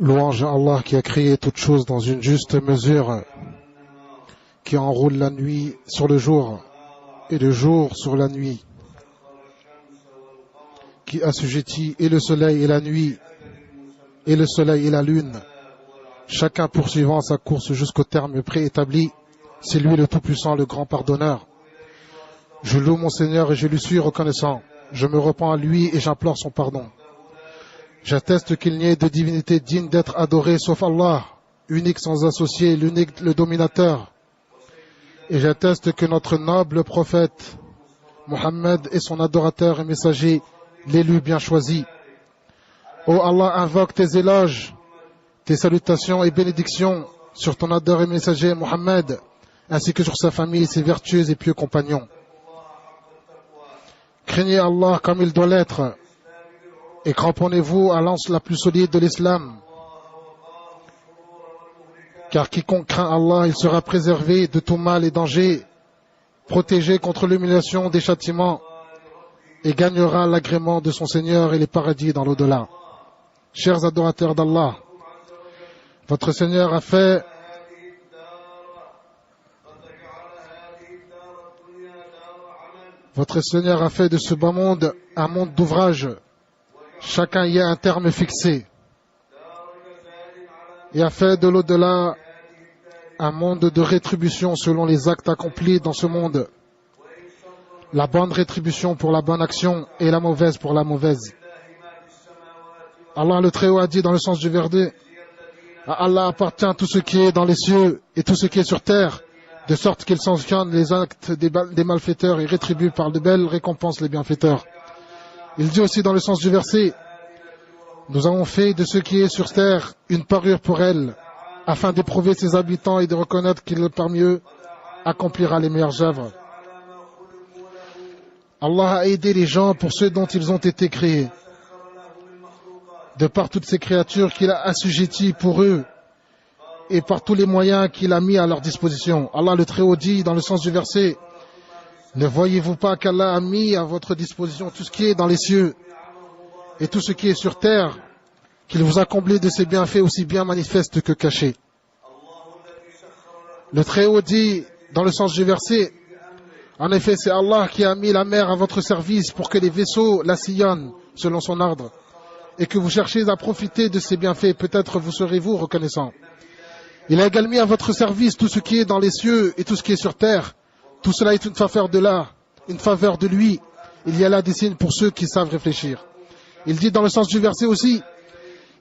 Louange à Allah qui a créé toutes choses dans une juste mesure, qui enroule la nuit sur le jour et le jour sur la nuit, qui assujettit et le soleil et la nuit, et le soleil et la lune, chacun poursuivant sa course jusqu'au terme préétabli. C'est lui le Tout-Puissant, le Grand Pardonneur. Je loue mon Seigneur et je lui suis reconnaissant. Je me repens à lui et j'implore son pardon. J'atteste qu'il n'y ait de divinité digne d'être adorée sauf Allah, unique sans associé, l'unique, le dominateur. Et j'atteste que notre noble prophète, Mohammed, est son adorateur et messager, l'élu bien choisi. Ô Allah, invoque tes éloges, tes salutations et bénédictions sur ton adoré messager Mohammed, ainsi que sur sa famille, ses vertueux et pieux compagnons. Craignez Allah comme il doit l'être, et cramponnez-vous à l'anse la plus solide de l'islam. Car quiconque craint Allah, il sera préservé de tout mal et danger, protégé contre l'humiliation des châtiments, et gagnera l'agrément de son Seigneur et les paradis dans l'au-delà. Chers adorateurs d'Allah, votre Seigneur a fait de ce bas monde un monde d'ouvrage. Chacun y a un terme fixé. Et a fait de l'au-delà un monde de rétribution selon les actes accomplis dans ce monde. La bonne rétribution pour la bonne action et la mauvaise pour la mauvaise. Allah le Très-Haut a dit dans le sens du verset, à Allah appartient tout ce qui est dans les cieux et tout ce qui est sur terre, de sorte qu'il sanctionne les actes des malfaiteurs et rétribue par de belles récompenses les bienfaiteurs. Il dit aussi dans le sens du verset, nous avons fait de ce qui est sur terre une parure pour elle, afin d'éprouver ses habitants et de reconnaître qu'il parmi eux accomplira les meilleures œuvres. Allah a aidé les gens pour ceux dont ils ont été créés, de par toutes ces créatures qu'il a assujetties pour eux, et par tous les moyens qu'il a mis à leur disposition. Allah le Très-Haut dit dans le sens du verset, ne voyez-vous pas qu'Allah a mis à votre disposition tout ce qui est dans les cieux et tout ce qui est sur terre, qu'il vous a comblé de ses bienfaits aussi bien manifestes que cachés. Le Très-Haut dit dans le sens du verset, en effet c'est Allah qui a mis la mer à votre service pour que les vaisseaux la sillonnent selon son ordre et que vous cherchez à profiter de ses bienfaits, peut-être vous serez-vous reconnaissant. Il a également mis à votre service tout ce qui est dans les cieux et tout ce qui est sur terre. Tout cela est une faveur de là, une faveur de lui. Il y a là des signes pour ceux qui savent réfléchir. Il dit dans le sens du verset aussi,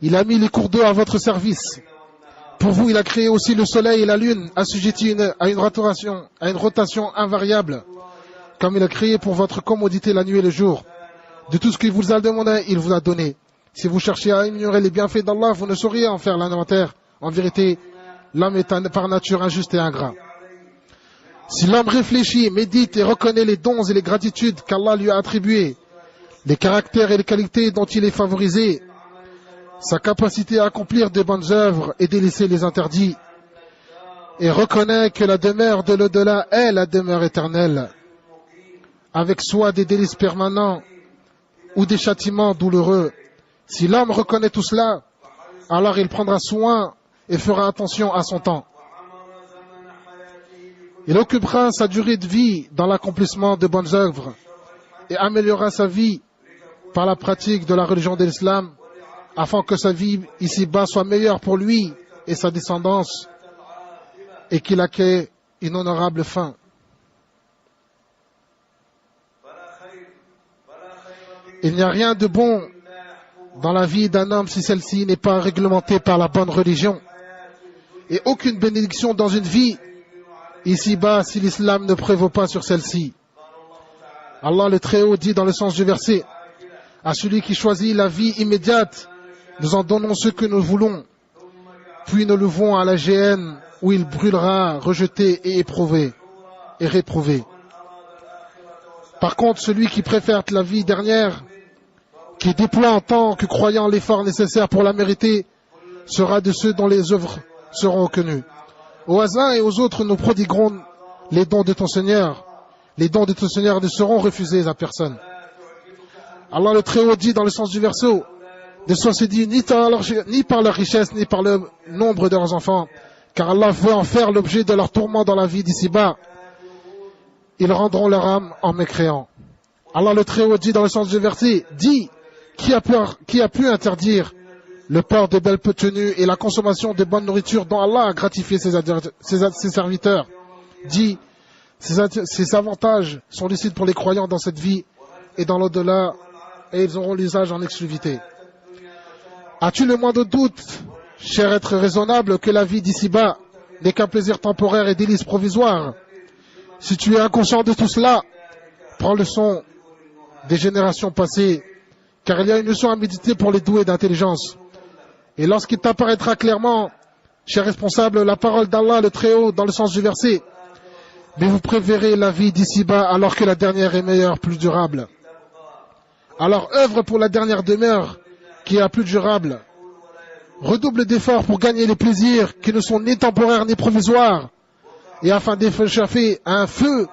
il a mis les cours d'eau à votre service. Pour vous, il a créé aussi le soleil et la lune, assujettis à une rotation invariable, comme il a créé pour votre commodité la nuit et le jour. De tout ce qu'il vous a demandé, il vous a donné. Si vous cherchez à ignorer les bienfaits d'Allah, vous ne sauriez en faire l'inventaire. En vérité, l'homme est par nature injuste et ingrat. Si l'homme réfléchit, médite et reconnaît les dons et les gratitudes qu'Allah lui a attribués, les caractères et les qualités dont il est favorisé, sa capacité à accomplir de bonnes œuvres et délaisser les interdits, et reconnaît que la demeure de l'au-delà est la demeure éternelle, avec soit des délices permanents ou des châtiments douloureux. Si l'homme reconnaît tout cela, alors il prendra soin et fera attention à son temps. Il occupera sa durée de vie dans l'accomplissement de bonnes œuvres et améliorera sa vie par la pratique de la religion de l'islam, afin que sa vie ici-bas soit meilleure pour lui et sa descendance, et qu'il acquiert une honorable fin. Il n'y a rien de bon dans la vie d'un homme si celle-ci n'est pas réglementée par la bonne religion, et aucune bénédiction dans une vie ici-bas si l'islam ne prévaut pas sur celle-ci. Allah le Très-Haut dit dans le sens du verset, à celui qui choisit la vie immédiate, nous en donnons ce que nous voulons, puis nous le vont à la géhenne où il brûlera, rejeté et éprouvé et réprouvé. Par contre, celui qui préfère la vie dernière, qui déploie en tant que croyant l'effort nécessaire pour la mériter, sera de ceux dont les œuvres seront reconnues. Aux uns et aux autres, nous prodiguerons les dons de ton Seigneur. Les dons de ton Seigneur ne seront refusés à personne. Allah le Très-Haut dit dans le sens du verset, ne soient séduits ni par leur richesse, ni par le nombre de leurs enfants, car Allah veut en faire l'objet de leur tourment dans la vie d'ici-bas. Ils rendront leur âme en mécréant. Allah le Très-Haut dit dans le sens du verset, dit, qui a pu interdire le port de belles tenues et la consommation de bonne nourriture dont Allah a gratifié ses serviteurs. Dit, ces avantages sont licites pour les croyants dans cette vie et dans l'au-delà, et ils auront l'usage en exclusivité. As-tu le moindre doute, cher être raisonnable, que la vie d'ici-bas n'est qu'un plaisir temporaire et délice provisoire? Si tu es inconscient de tout cela, prends le son des générations passées, car il y a une leçon à méditer pour les doués d'intelligence. Et lorsqu'il t'apparaîtra clairement, cher responsable, la parole d'Allah le Très-Haut dans le sens du verset, mais vous préférez la vie d'ici-bas alors que la dernière est meilleure, plus durable. Alors œuvre pour la dernière demeure qui est la plus durable. Redouble d'efforts pour gagner les plaisirs qui ne sont ni temporaires ni provisoires, et afin d'échaffer un feu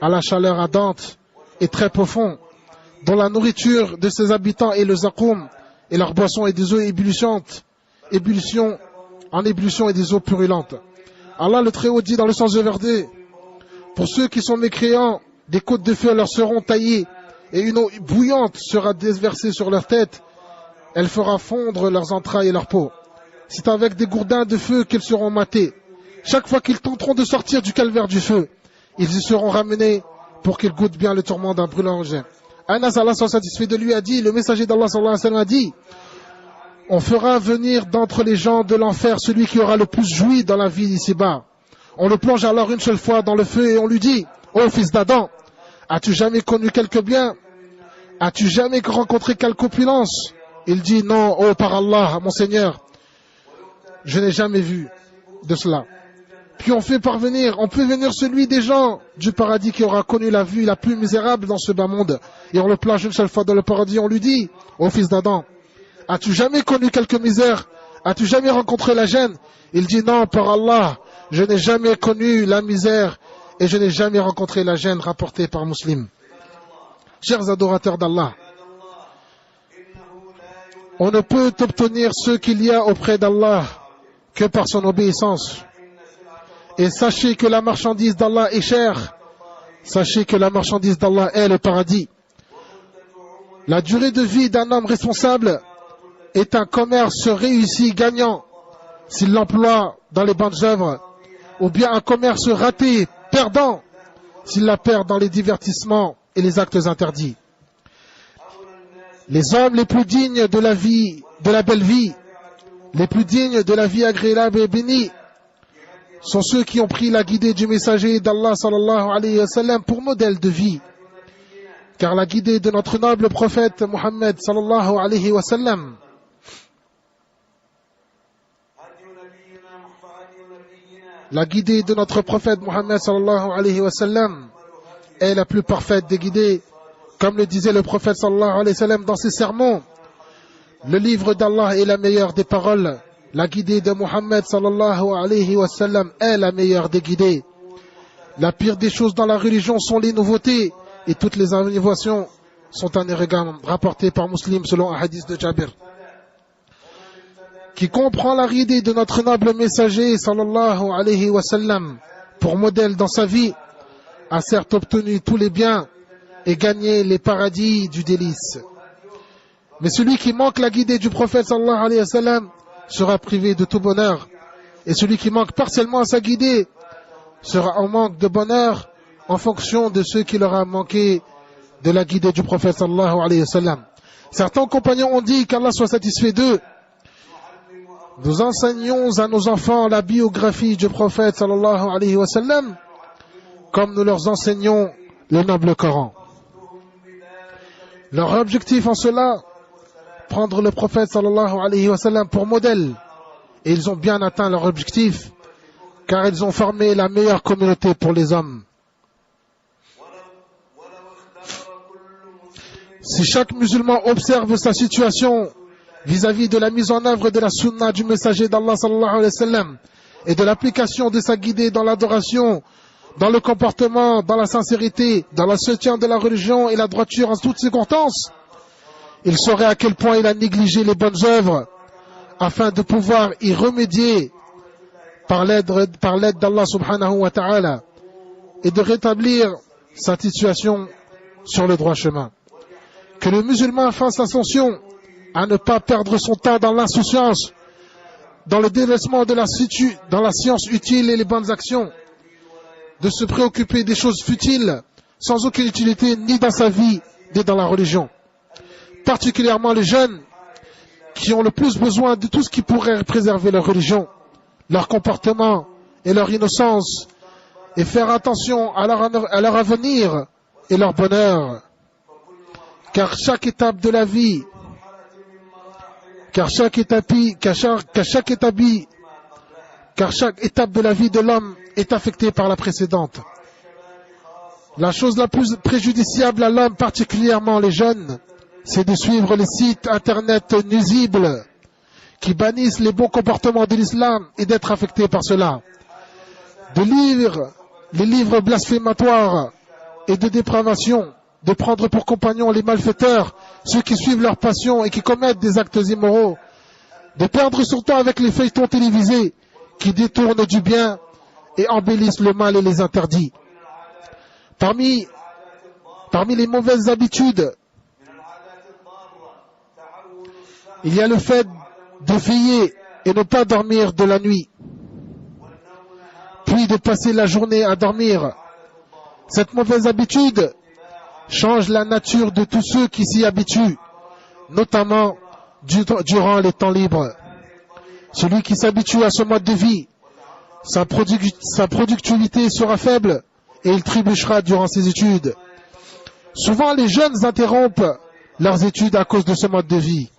à la chaleur ardente et très profond, dont la nourriture de ses habitants est le zakoum, et leur boisson est des eaux ébullitionnes et des eaux purulentes. Allah le Très-Haut dit dans le sens du verset, pour ceux qui sont mécréants, des côtes de feu leur seront taillées, et une eau bouillante sera déversée sur leur tête. Elle fera fondre leurs entrailles et leur peau. C'est avec des gourdins de feu qu'ils seront matés. Chaque fois qu'ils tenteront de sortir du calvaire du feu, ils y seront ramenés pour qu'ils goûtent bien le tourment d'un brûlant objet. Anas, Allah soit satisfait de lui, a dit, le messager d'Allah sallallahu alayhi wa sallam a dit, on fera venir d'entre les gens de l'enfer celui qui aura le plus joui dans la vie d'ici-bas. On le plonge alors une seule fois dans le feu et on lui dit, ô fils d'Adam, as-tu jamais connu quelque bien? As-tu jamais rencontré quelque opulence? Il dit, non, oh par Allah, mon Seigneur, je n'ai jamais vu de cela. Puis on peut venir celui des gens du paradis qui aura connu la vie la plus misérable dans ce bas monde. Et on le plonge une seule fois dans le paradis, on lui dit, ô fils d'Adam, as-tu jamais connu quelque misère? As-tu jamais rencontré la gêne? Il dit, non, par Allah, je n'ai jamais connu la misère et je n'ai jamais rencontré la gêne, rapportée par Muslim. Chers adorateurs d'Allah, on ne peut obtenir ce qu'il y a auprès d'Allah que par son obéissance. Et sachez que la marchandise d'Allah est chère. Sachez que la marchandise d'Allah est le paradis. La durée de vie d'un homme responsable est un commerce réussi, gagnant, s'il l'emploie dans les bonnes œuvres, ou bien un commerce raté, perdant, s'il la perd dans les divertissements et les actes interdits. Les hommes les plus dignes de la vie, de la belle vie, les plus dignes de la vie agréable et bénie, sont ceux qui ont pris la guidée du messager d'Allah sallallahu alayhi wa sallam pour modèle de vie. Car la guidée de notre noble prophète Muhammad sallallahu alayhi wa sallam est la plus parfaite des guidées, comme le disait le prophète sallallahu alayhi wa sallam dans ses sermons. Le livre d'Allah est la meilleure des paroles. La guidée de Muhammad sallallahu alayhi wa sallam est la meilleure des guidées. La pire des choses dans la religion sont les nouveautés, et toutes les innovations sont un irrégam, rapporté par Muslim selon un hadith de Jabir. Qui comprend la guidée de notre noble messager sallallahu alayhi wa sallam pour modèle dans sa vie, a certes obtenu tous les biens et gagné les paradis du délice. Mais celui qui manque la guidée du prophète sallallahu alayhi wa sallam sera privé de tout bonheur. Et celui qui manque partiellement à sa guidée sera en manque de bonheur en fonction de ceux qui leur a manqué de la guidée du prophète sallallahu alayhi wa sallam. Certains compagnons ont dit qu'Allah soit satisfait d'eux. Nous enseignons à nos enfants la biographie du prophète sallallahu alayhi wa sallam comme nous leur enseignons le noble Coran. Leur objectif en cela, prendre le prophète sallallahu alayhi wa sallam pour modèle. Et ils ont bien atteint leur objectif, car ils ont formé la meilleure communauté pour les hommes. Si chaque musulman observe sa situation vis-à-vis de la mise en œuvre de la sunna du messager d'Allah sallallahu alayhi wa sallam et de l'application de sa guidée dans l'adoration, dans le comportement, dans la sincérité, dans le soutien de la religion et la droiture en toutes circonstances, il saurait à quel point il a négligé les bonnes œuvres afin de pouvoir y remédier par l'aide d'Allah subhanahu wa ta'ala et de rétablir sa situation sur le droit chemin. Que le musulman fasse attention à ne pas perdre son temps dans l'insouciance, dans le délaissement dans la science utile et les bonnes actions, de se préoccuper des choses futiles sans aucune utilité ni dans sa vie ni dans la religion. Particulièrement les jeunes qui ont le plus besoin de tout ce qui pourrait préserver leur religion, leur comportement et leur innocence, et faire attention à leur avenir et leur bonheur. Car chaque étape de la vie, car chaque étape de la vie de l'homme est affectée par la précédente. La chose la plus préjudiciable à l'homme, particulièrement les jeunes, c'est de suivre les sites internet nuisibles qui bannissent les bons comportements de l'islam et d'être affectés par cela. De lire les livres blasphématoires et de dépravation, de prendre pour compagnons les malfaiteurs, ceux qui suivent leur passion et qui commettent des actes immoraux, de perdre son temps avec les feuilletons télévisés qui détournent du bien et embellissent le mal et les interdits. Parmi les mauvaises habitudes, il y a le fait de veiller et ne pas dormir de la nuit, puis de passer la journée à dormir. Cette mauvaise habitude change la nature de tous ceux qui s'y habituent, notamment durant les temps libres. Celui qui s'habitue à ce mode de vie, sa productivité sera faible et il trébuchera durant ses études. Souvent, les jeunes interrompent leurs études à cause de ce mode de vie.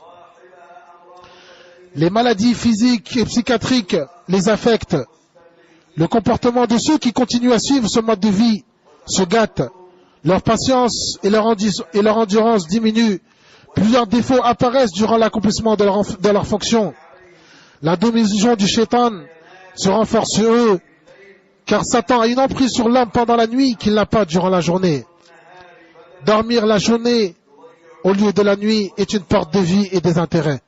Les maladies physiques et psychiatriques les affectent. Le comportement de ceux qui continuent à suivre ce mode de vie se gâte. Leur patience et leur endurance diminuent. Plusieurs défauts apparaissent durant l'accomplissement de leur fonction. La domination du shaitan se renforce sur eux, car Satan a une emprise sur l'homme pendant la nuit qu'il n'a pas durant la journée. Dormir la journée au lieu de la nuit est une porte de vie et des intérêts.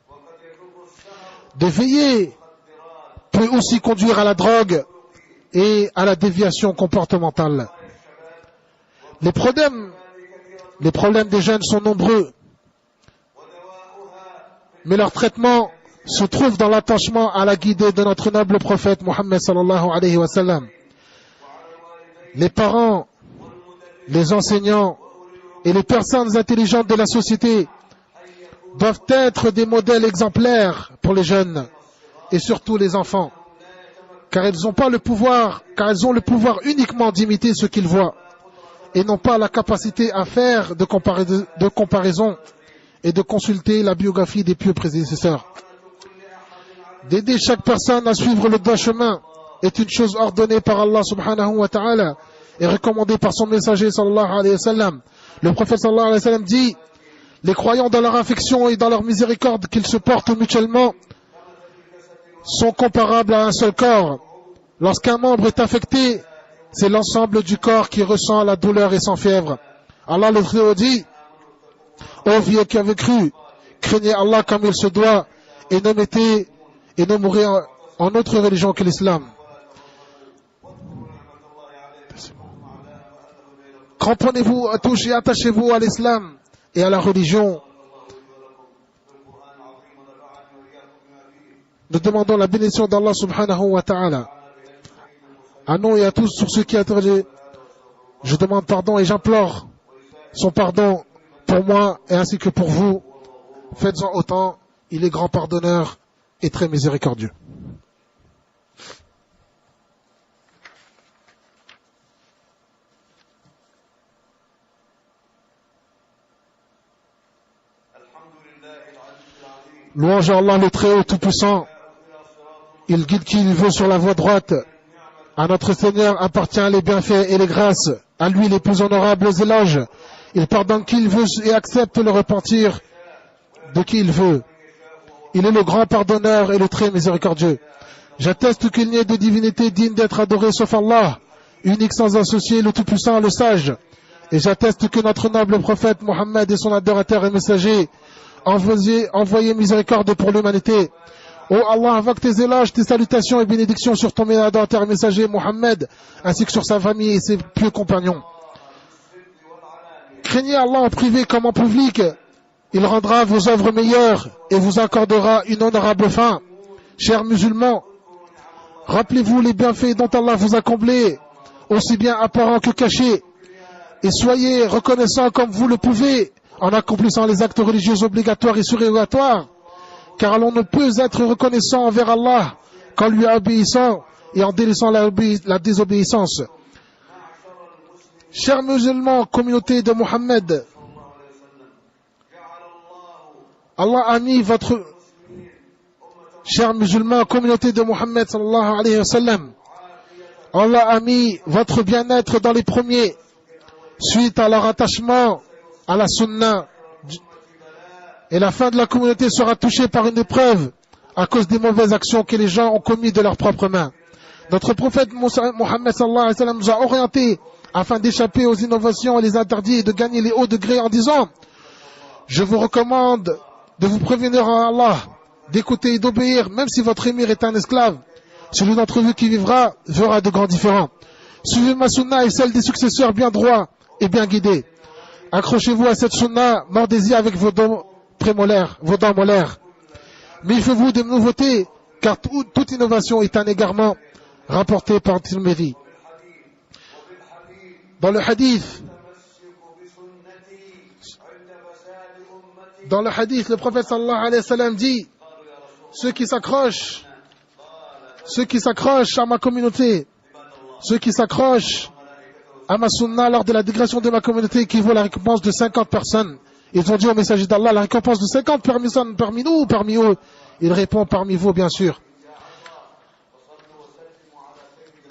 De veiller peut aussi conduire à la drogue et à la déviation comportementale. Les problèmes des jeunes sont nombreux, mais leur traitement se trouve dans l'attachement à la guidée de notre noble prophète Mohammed sallallahu alayhi wa sallam. Les parents, les enseignants et les personnes intelligentes de la société doivent être des modèles exemplaires pour les jeunes et surtout les enfants, car ils ont le pouvoir uniquement d'imiter ce qu'ils voient et n'ont pas la capacité à faire de comparaison et de consulter la biographie des pieux prédécesseurs. D'aider chaque personne à suivre le droit chemin est une chose ordonnée par Allah subhanahu wa ta'ala et recommandée par son messager sallallahu alayhi wa sallam. Le prophète sallallahu alayhi wa sallam dit: les croyants dans leur affection et dans leur miséricorde qu'ils se portent mutuellement sont comparables à un seul corps. Lorsqu'un membre est affecté, c'est l'ensemble du corps qui ressent la douleur et sans fièvre. Allah le Très-Haut dit: ô vieux qui avez cru, craignez Allah comme il se doit et ne mourrez en autre religion que l'islam. Cramponnez-vous à tous et attachez-vous à l'islam et à la religion. Nous demandons la bénédiction d'Allah subhanahu wa ta'ala. À nous et à tous sur ceux qui interdit. Je demande pardon et j'implore son pardon pour moi et ainsi que pour vous. Faites-en autant, il est grand pardonneur et très miséricordieux. Louange à Allah le Très-Haut Tout-Puissant. Il guide qui il veut sur la voie droite. À notre Seigneur appartient les bienfaits et les grâces. À lui les plus honorables éloges. Il pardonne qui il veut et accepte le repentir de qui il veut. Il est le grand pardonneur et le très miséricordieux. J'atteste qu'il n'y ait de divinité digne d'être adorée sauf Allah, unique sans associé, le Tout-Puissant, le Sage. Et j'atteste que notre noble prophète Mohammed et son adorateur et messager envoyez miséricorde pour l'humanité. Oh Allah, invoque tes éloges, tes salutations et bénédictions sur ton médiateur messager Mohammed, ainsi que sur sa famille et ses pieux compagnons. Craignez Allah en privé comme en public. Il rendra vos œuvres meilleures et vous accordera une honorable fin. Chers musulmans, rappelez-vous les bienfaits dont Allah vous a comblés, aussi bien apparents que cachés, et soyez reconnaissants comme vous le pouvez en accomplissant les actes religieux obligatoires et surérogatoires, car l'on ne peut être reconnaissant envers Allah qu'en lui obéissant et en délaissant la désobéissance. Chers musulmans, communauté de Mohammed, Allah a mis votre... Chers musulmans, communauté de Mohammed sallallahu alayhi wa sallam, Allah a mis votre bien-être dans les premiers, suite à leur attachement à la sunna. Et la fin de la communauté sera touchée par une épreuve à cause des mauvaises actions que les gens ont commises de leurs propres mains. Notre prophète Mohammed sallallahu alayhi wa sallam nous a orientés afin d'échapper aux innovations et les interdits et de gagner les hauts degrés en disant: je vous recommande de vous prévenir en Allah, d'écouter et d'obéir, même si votre émir est un esclave. Celui d'entre vous qui vivra verra de grands différents. Suivez ma sunna et celle des successeurs bien droits et bien guidés. Accrochez-vous à cette sunna, mordez-y avec vos dents molaires. Méfiez-vous de nouveautés, car toute innovation est un égarement rapporté par Tirmidhi. Dans le hadith, le prophète sallallahu alayhi wa sallam dit: ceux qui s'accrochent à ma communauté, ceux qui s'accrochent à ma sunna lors de la dégradation de ma communauté équivaut à la récompense de 50 personnes. Ils ont dit au messager d'Allah: la récompense de 50 personnes parmi nous ou parmi eux? Il répond: parmi vous, bien sûr.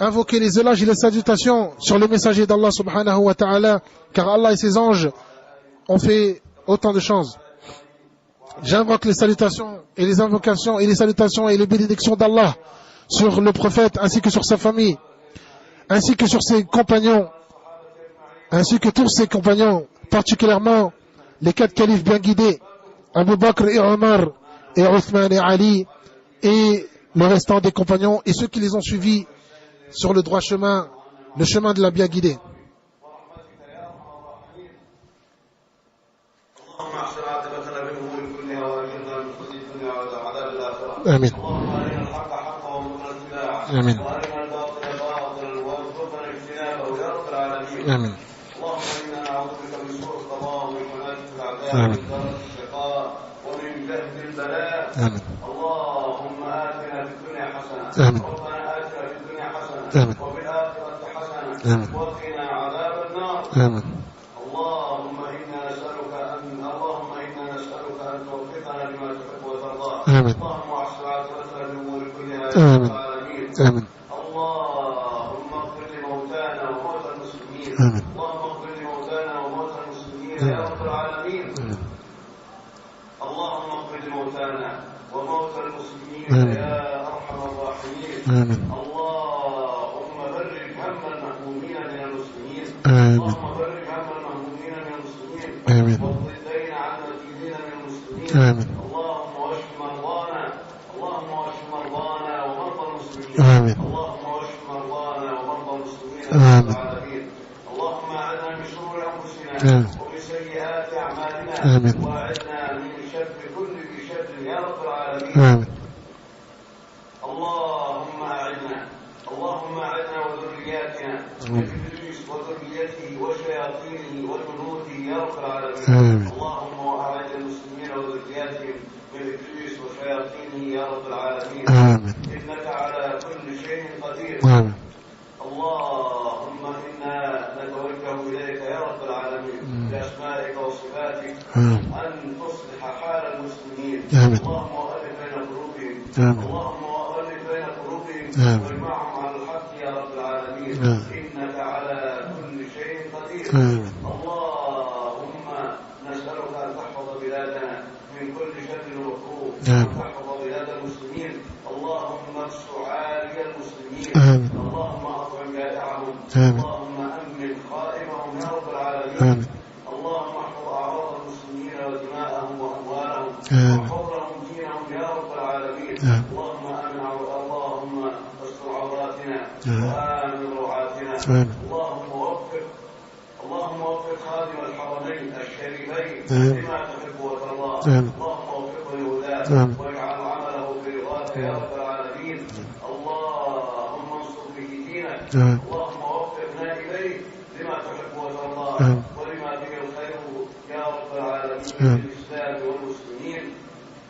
Invoquez les éloges et les salutations sur le messager d'Allah subhanahu wa ta'ala, car Allah et ses anges ont fait autant de choses. J'invoque les salutations et les invocations et les salutations et les bénédictions d'Allah sur le prophète ainsi que sur sa famille, ainsi que sur ses compagnons, ainsi que tous ses compagnons, particulièrement les 4 califes bien guidés, Abu Bakr et Omar et Othman et Ali, et le restant des compagnons et ceux qui les ont suivis sur le droit chemin, le chemin de la bien guidée. Amen. Amen. Amen. آمين. آمين. اللهم آتنا في الدنيا حسنة. آمين. ربنا آتنا في الدنيا حسنة. آمين. وفي الآخرة حسنة. آمين. وقنا عذاب النار. آمين. اللهم إنا نسألك أن توفقنا لما تحب وترضى. آمين. اللهم واحسن عاقبتنا في الأمور كلها يا آمين. رب العالمين. آمين. اللهم اغفر لموتانا وموتى المسلمين. آمين. اللهم اغفر لموتانا وموتى المسلمين يا رب العالمين. اللهم اغفر لموتانا وموتى المسلمين يا أرحم الراحمين. آمين. اللهم فرج هم المهمومين من المسلمين. آمين. اللهم فرج هم المهمومين من المسلمين. آمين. واقض الدين عن المدينين من المسلمين. آمين. اللهم واشف مرضانا. اللهم واشف مرضانا ومرضى المسلمين. آمين. اللهم واشف مرضانا ومرضى المسلمين يا آمين. رب العالمين. اللهم أعذنا من شرور أنفسنا آمين. ومن سيئات أعمالنا. آمين. وأعذنا من شر كل ذي شر يا رب العالمين. آمين. اللهم أعذنا. اللهم أعذنا وذرياتنا من إبليس وذريته وشياطينه وجنوده يا رب العالمين. آمين. اللهم أعذ المسلمين وذرياتهم من إبليس وشياطينه يا رب العالمين. آمين. إنك على كل شيء قدير. آمين. اللهم إنا نتوجه إليك يا رب العالمين بأسمائك وصفاتك آمين. أن تصلح حال المسلمين. آمين. اللهم وألف بين قلوبهم. آمين. اللهم وألف بين قلوبهم آمين. واجمعهم على الحق يا رب العالمين. آمين. إنك على كل شيء قدير. آمين. اللهم نسألك أن تحفظ بلادنا من كل شر ومكروه. آمين. تحفظ بلاد المسلمين. اللهم اكسو عالي المسلمين. آمين. اللهم أطعم جائعهم. آمين. اللهم أمن خائفهم يا رب العالمين. آمين. اللهم احفظ أعراض المسلمين ودماءهم وأموالهم رب العالمين. اللهم آمن اللهم استر عوراتنا وآمن روعاتنا. اللهم وفق خادم الحرمين الشريفين لما تحب وترضى. اللهم وفقه لهداك واجعل عمله في رضاك يا رب العالمين. اللهم انصر به دينك. اللهم وفقنا اليه لما تحب وترضى ولما به الخير يا رب العالمين للاسلام والمسلمين.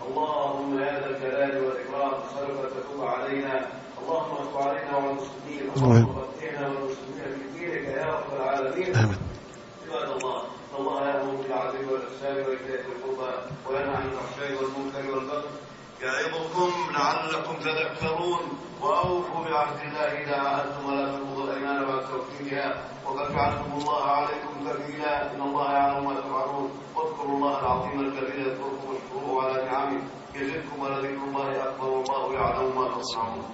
اللهم يا ذا الجلال والاكرام نسالك تتوب علينا. اللهم تب علينا وعلى المسلمين. اللهم فقهنا والمسلمين في دينك يا رب العالمين. عباد الله يأمر بالعدل والإحسان وإيتاء ذي القربى وينهى عن الفحشاء والمنكر والبغي يعظكم لعلكم تذكرون. وأوفوا بعهد الله إذا عاهدتم ولا تنقضوا الأيمان بعد توكيدها وقد جعلتم الله عليكم كفيلا إن الله يعلم ما تفعلون. واذكروا الله العظيم الكبير يذكركم واشكروه على نعمه يزدكم ولذكر الله أكبر والله يعلم ما تصنعون.